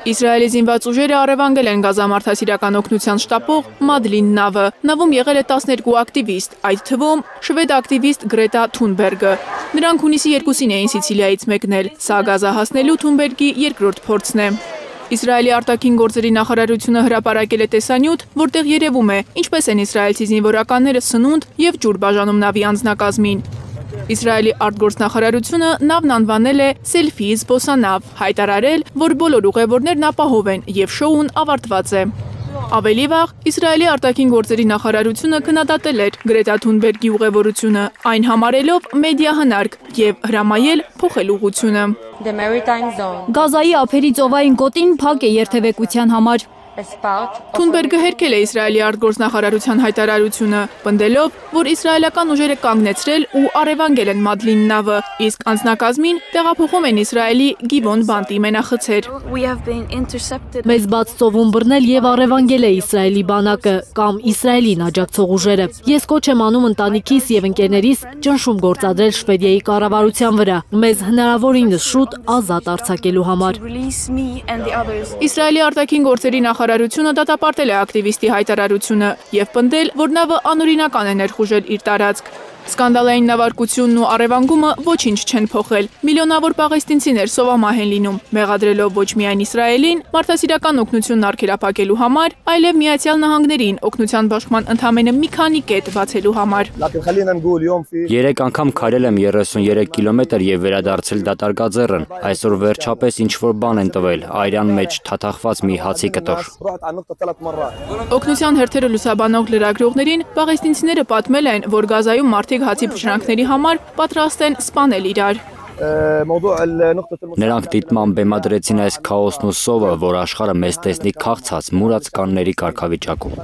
Իսրայելի զինված ուժերը առևանգել են Գազա մարդասիրական օգնության շտապող Մադլին նավը։ Նավում եղել է 12 ակտիվիստ, այդ թվում շվեդ ակտիվիստ Գրետա Թունբերգը։ Նրանք հունիսի 2-ին էին Սիցիլիայից մեկնել։ Սա Գազա հասնելու Թունբերգի երկրորդ փորձն է։ Իսրայելի արտաքին գործերի նախարարությունը հրապարակել է տեսանյութ, որտեղ երևում է, ինչպես են իսրայելցի զինվորականները սնունդ և ջուր բաժանում նավի անձնակազմին։ Իսրայելի արտգործնախարարությունը նավն անվանել է «Սելֆի զբոսանավ», հայտարարել, որ բոլոր ուղևորներն ապահով են և շոուն ավարտված է։ Ավելի վաղ Իսրայելի արտաքին գործերի նախարարությունը քննադատել էր Գրետա Թունբերգի ուղևորությունը, այն համարելով մեդիա հնարք և հրամայել փոխել ուղղությունը։ Գազայի ափերի ծովային գոտին փակ է երթևեկության համար։ Թունբերգը հերքել է Իսրայելի արտգործնախարարության հայտարարությունը, պնդելով, որ իսրայելական ուժերը կանգնեցրել ու առևանգել են Մադլին նավը, իսկ անձնակազմին տեղափոխում են Իսրայելի Գիվոն բանտի մենախցեր։ Մեզ բաց ծովում բռնել և առևանգել է Իսրայելի բանակը կամ Իսրայելին աջակցող ուժերը։ Ես կոչ եմ անում ընտանիքիս և ընկերներիս ճնշում գործադրել Շվեդիայի կառավարության վրա, մեզ հնարավորինս շուտ ազատ արձակելու համար։ Իսրայելի արտաքին գործերի նախարարությունը դատապարտել է ակտիվիստի հայտարարությունը և պնդել, որ նավը անօրինական է ներխուժել իր տարածք։ Սկանդալային նավարկությունն ու առևանգումը ոչինչ չեն փոխել։ Միլիոնավոր պաղեստինցիներ սովամահ են լինում, մեղադրելով ոչ միայն Իսրայելին մարդասիրական օգնությունն արգելափակելու համար, այլև Միացյալ Նահանգներին օգնության բաշխման ընդամենը մի քանի կետ բացելու համար։ 3 անգամ քայլել եմ 33 կիլոմետր և վերադարձել դատարկաձեռն։ Այսօր վերջապես ինչ-որ բան են տվել, այրան մեջ թաթախված մի հացի կտոր։ Օգնության հերթերը լուսաբանող լրագրողներին պաղեստինցիները պատմել են, որ Գազայում մարդիկ հացի փշրանքների համար պատրաստ են սպանել իրար։ Նրանք դիտմամբ բեմադրեցին այս քաոսն ու սովը, որ աշխարհը մեզ տեսնի քաղցած, մուրած կանների կարգավիճակում։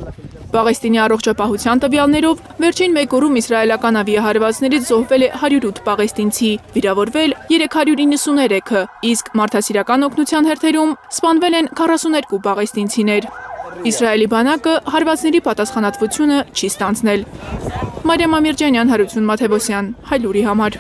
Պաղեստինի առողջապահության տվյալներով վերջին 1 օրում իսրայելական ավիահարվածներից զոհվել է 108 պաղեստինցի, վիրավորվել 393-ը, իսկ մարդասիրական օգնության հերթերում սպանվել են 42 պաղեստինցիներ։ Իսրայելի բանակը հարվածների պատասխանատվությունը չի ստանձնել։ Մարիամ Ամիրջանյան, Հարություն Մաթևոսյան, Հայլուրի համար։